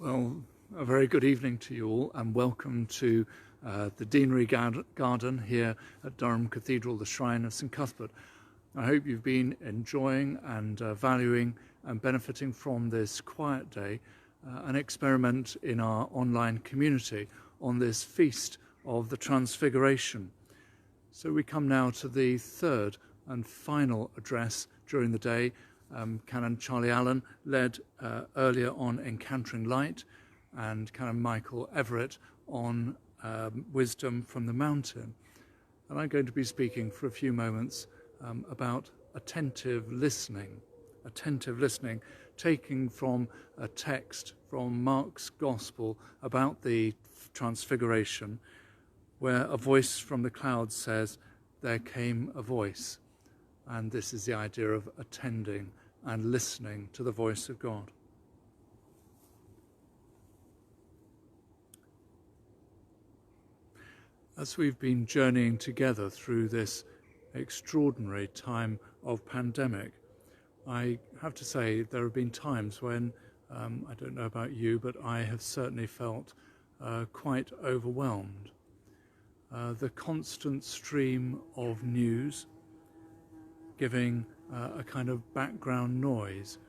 Well, a very good evening to you all, and welcome to the Deanery Garden here at Durham Cathedral, the Shrine of St Cuthbert. I hope you've been enjoying and valuing and benefiting from this quiet day, an experiment in our online community on this feast of the Transfiguration. So we come now to the third and final address during the day. Canon Charlie Allen led earlier on Encountering Light, and Canon Michael Everett on Wisdom from the Mountain. And I'm going to be speaking for a few moments about attentive listening. Attentive listening, taking from a text from Mark's Gospel about the Transfiguration, where a voice from the clouds says, "There came a voice." And this is the idea of attending and listening to the voice of God. As we've been journeying together through this extraordinary time of pandemic, I have to say there have been times when, I don't know about you, but I have certainly felt quite overwhelmed. The constant stream of news giving a kind of background noise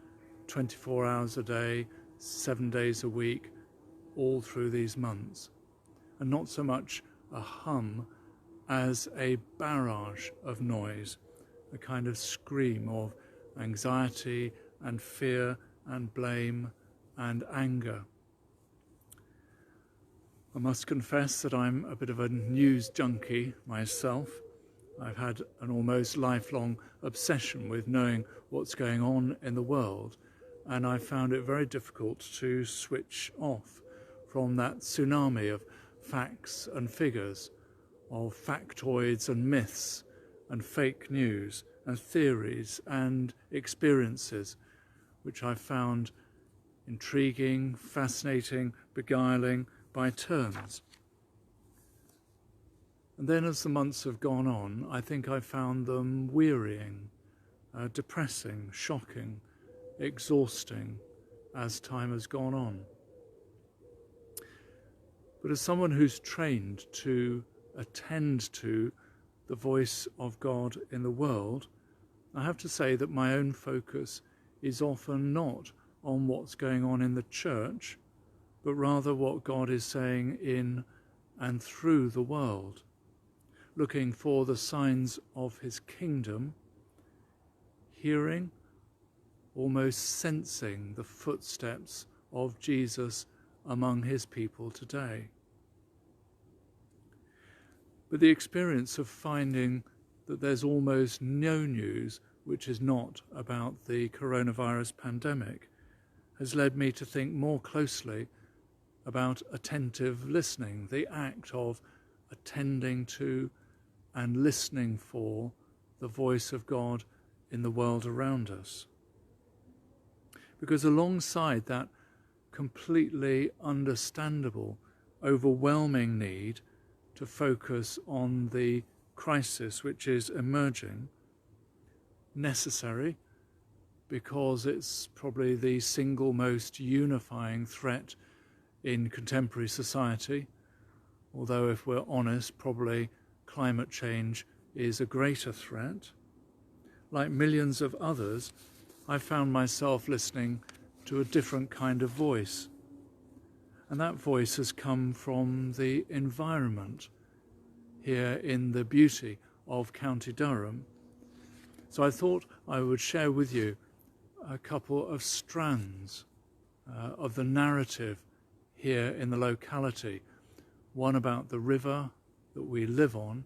24 hours a day, 7 days a week, all through these months. And not so much a hum as a barrage of noise, a kind of scream of anxiety and fear and blame and anger. I must confess that I'm a bit of a news junkie myself. I've had an almost lifelong obsession with knowing what's going on in the world, and I found it very difficult to switch off from that tsunami of facts and figures, of factoids and myths and fake news and theories and experiences, which I found intriguing, fascinating, beguiling by turns. And then as the months have gone on, I think I found them wearying, depressing, shocking, exhausting as time has gone on. But as someone who's trained to attend to the voice of God in the world, I have to say that my own focus is often not on what's going on in the church, but rather what God is saying in and through the world, looking for the signs of his kingdom, hearing, almost sensing the footsteps of Jesus among his people today. But the experience of finding that there's almost no news which is not about the coronavirus pandemic has led me to think more closely about attentive listening, the act of attending to and listening for the voice of God in the world around us. Because alongside that completely understandable, overwhelming need to focus on the crisis which is emerging, necessary because it's probably the single most unifying threat in contemporary society, although if we're honest, probably climate change is a greater threat. Like millions of others, I found myself listening to a different kind of voice. And that voice has come from the environment here in the beauty of County Durham. So I thought I would share with you a couple of strands of the narrative here in the locality, one about the river that we live on,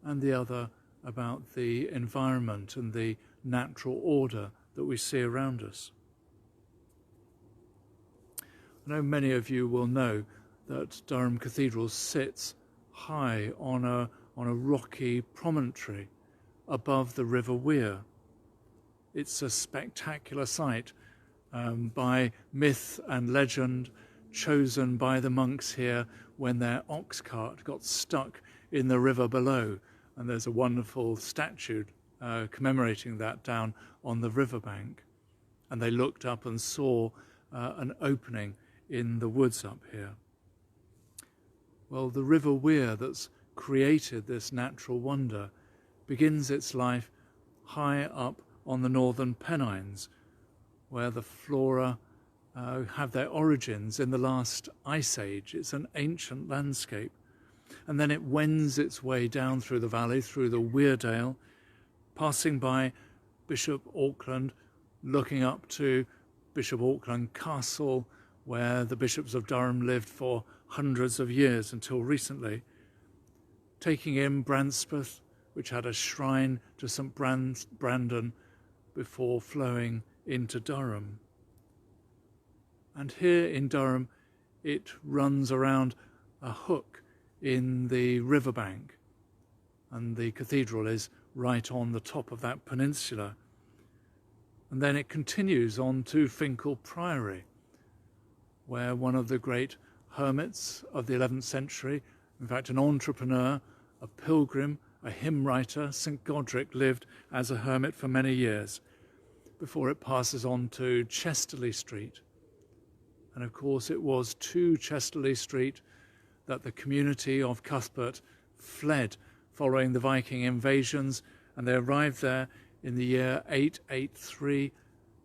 and the other about the environment and the natural order that we see around us. I know many of you will know that Durham Cathedral sits high on a rocky promontory above the River Wear. It's a spectacular site by myth and legend, chosen by the monks here when their ox cart got stuck in the river below, and there's a wonderful statue commemorating that down on the riverbank. And they looked up and saw an opening in the woods up here? Well, the River Wear that's created this natural wonder begins its life high up on the northern Pennines, where the flora have their origins in the last ice age. It's an ancient landscape. And then it wends its way down through the valley, through the Weardale, passing by Bishop Auckland, looking up to Bishop Auckland Castle, where the bishops of Durham lived for hundreds of years until recently, taking in Branspeth, which had a shrine to St. Brandon before flowing into Durham. And here in Durham, it runs around a hook in the riverbank, and the cathedral is right on the top of that peninsula. And then it continues on to Finkel Priory, where one of the great hermits of the 11th century, in fact an entrepreneur, a pilgrim, a hymn writer, St. Godric, lived as a hermit for many years before it passes on to Chesterley Street. And of course it was to Chesterley Street that the community of Cuthbert fled following the Viking invasions, and they arrived there in the year 883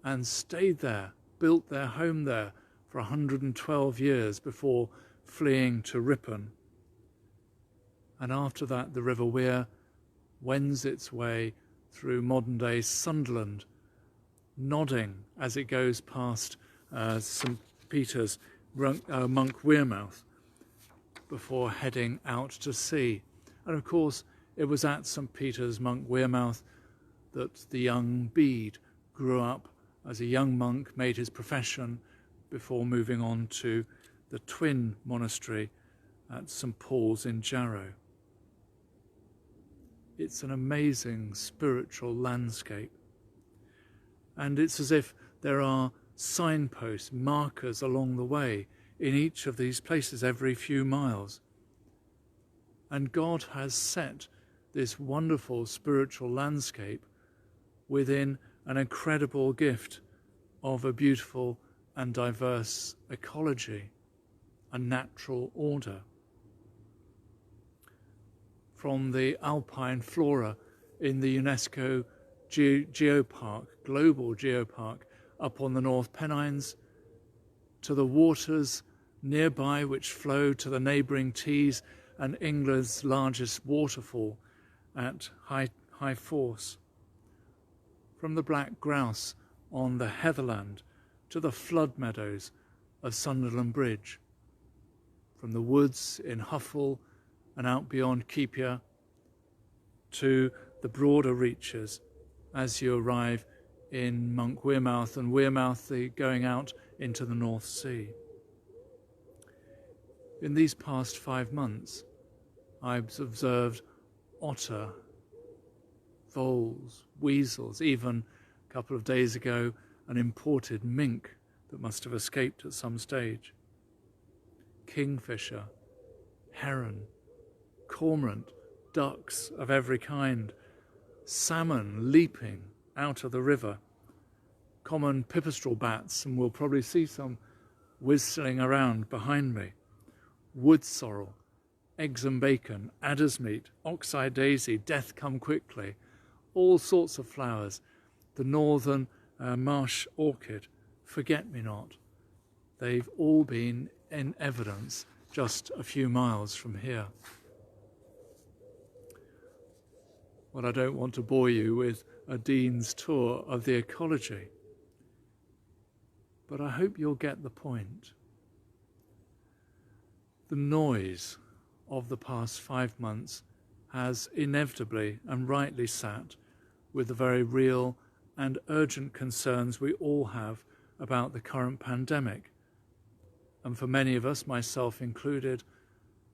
and stayed there, built their home there for 112 years before fleeing to Ripon. And after that, the River Wear wends its way through modern-day Sunderland, nodding as it goes past St. Peter's Monk Wearmouth before heading out to sea. And of course, it was at St. Peter's Monk Wearmouth that the young Bede grew up as a young monk, made his profession before moving on to the twin monastery at St. Paul's in Jarrow. It's an amazing spiritual landscape. And it's as if there are signposts, markers along the way in each of these places every few miles. And God has set this wonderful spiritual landscape within an incredible gift of a beautiful and diverse ecology, a natural order. From the alpine flora in the UNESCO Geopark, Global Geopark, up on the North Pennines, to the waters nearby which flow to the neighbouring Tees and England's largest waterfall at High Force. From the black grouse on the heatherland to the flood meadows of Sunderland Bridge. From the woods in Huffle and out beyond Keepia to the broader reaches as you arrive in Monk Wearmouth and Wearmouth, going out into the North Sea. In these past 5 months, I've observed otter, voles, weasels, even a couple of days ago, an imported mink that must have escaped at some stage, kingfisher, heron, cormorant, ducks of every kind, salmon leaping out of the river, common pipistrel bats, and we'll probably see some whistling around behind me, wood sorrel, eggs and bacon, adder's meat, ox-eye daisy, death come quickly, all sorts of flowers, the northern marsh orchid, forget-me-not. They've all been in evidence just a few miles from here. Well, I don't want to bore you with a dean's tour of the ecology, but I hope you'll get the point. The noise of the past 5 months has inevitably and rightly sat with the very real and urgent concerns we all have about the current pandemic. And for many of us, myself included,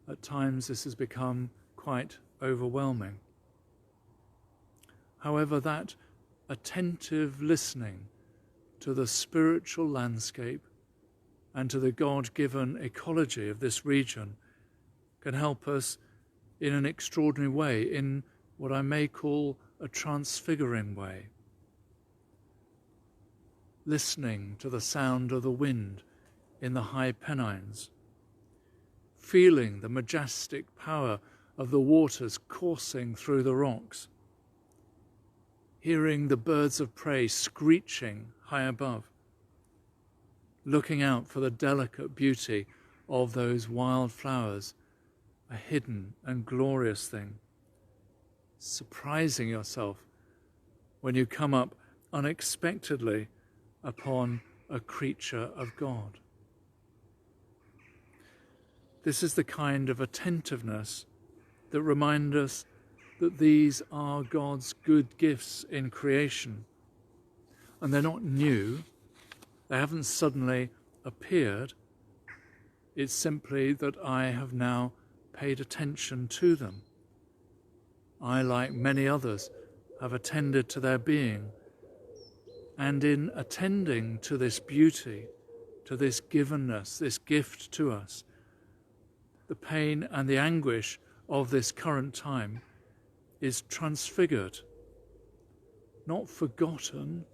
at times this has become quite overwhelming. However, that attentive listening to the spiritual landscape and to the God-given ecology of this region can help us in an extraordinary way, in what I may call a transfiguring way. Listening to the sound of the wind in the high Pennines, feeling the majestic power of the waters coursing through the rocks, hearing the birds of prey screeching high above, looking out for the delicate beauty of those wild flowers, a hidden and glorious thing, surprising yourself when you come up unexpectedly upon a creature of God. This is the kind of attentiveness that reminds us that these are God's good gifts in creation. And they're not new, they haven't suddenly appeared. It's simply that I have now paid attention to them. I, like many others, have attended to their being. And in attending to this beauty, to this givenness, this gift to us, the pain and the anguish of this current time is transfigured, not forgotten,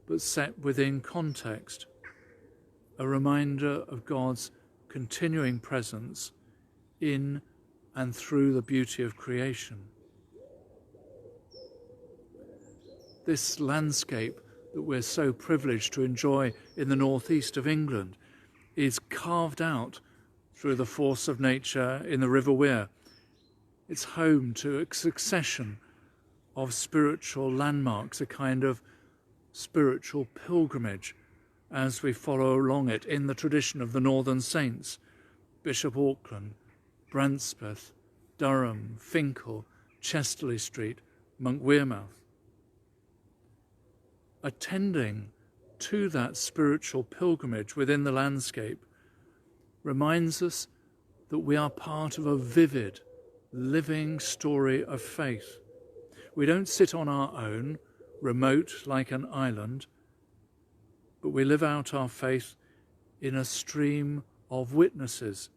but set within context, a reminder of God's continuing presence in and through the beauty of creation. This landscape that we're so privileged to enjoy in the northeast of England is carved out through the force of nature in the River Wear. It's home to a succession of spiritual landmarks, a kind of spiritual pilgrimage as we follow along it in the tradition of the Northern Saints, Bishop Auckland, Brancepeth, Durham, Finkel, Chesterley Street, Monk Wearmouth. Attending to that spiritual pilgrimage within the landscape reminds us that we are part of a vivid, living story of faith. We don't sit on our own, remote like an island, but we live out our faith in a stream of witnesses,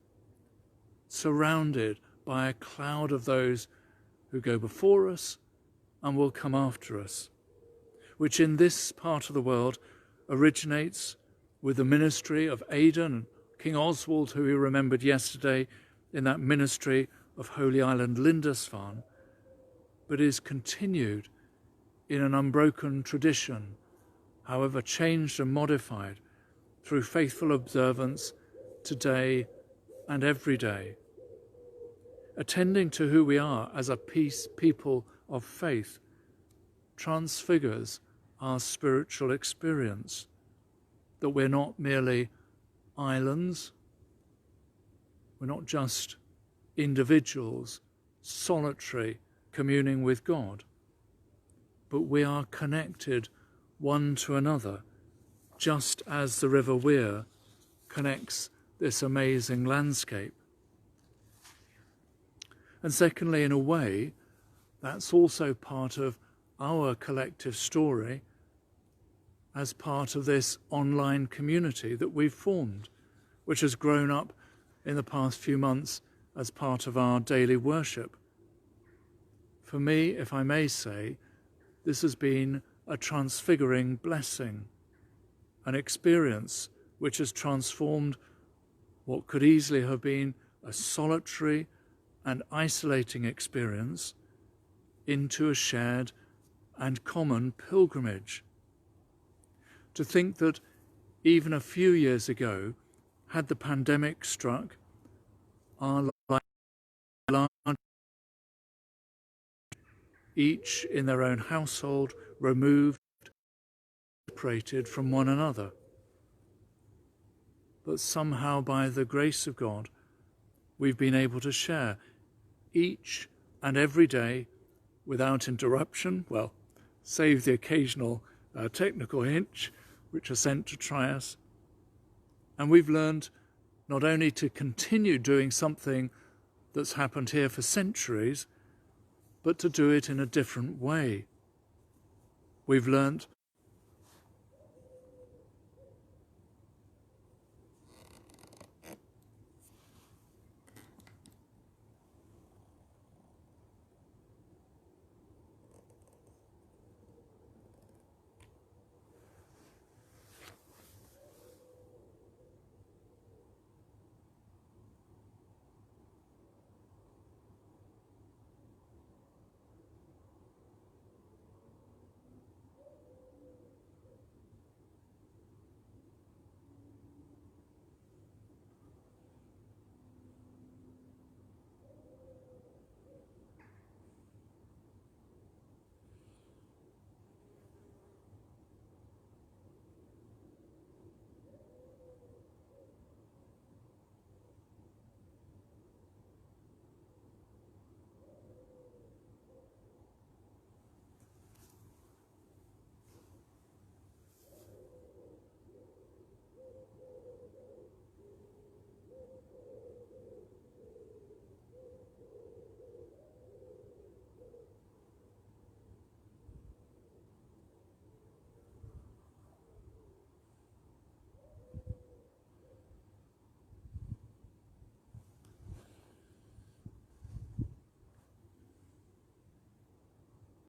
surrounded by a cloud of those who go before us and will come after us, which in this part of the world originates with the ministry of Aidan, King Oswald, who we remembered yesterday in that ministry of Holy Island Lindisfarne, but is continued in an unbroken tradition, however changed and modified, through faithful observance today and every day. Attending to who we are as a people of faith transfigures our spiritual experience, that we're not merely islands, we're not just individuals, solitary, communing with God, but we are connected one to another, just as the River Wear connects this amazing landscape. And secondly, in a way, that's also part of our collective story as part of this online community that we've formed, which has grown up in the past few months as part of our daily worship. For me, if I may say, this has been a transfiguring blessing, an experience which has transformed what could easily have been a solitary and isolating experience into a shared and common pilgrimage. To think that even a few years ago, had the pandemic struck, our lives, each in their own household, removed, separated from one another. But somehow, by the grace of God, we've been able to share each and every day without interruption, well, save the occasional technical hitch which are sent to try us. And we've learned not only to continue doing something that's happened here for centuries, but to do it in a different way. We've learned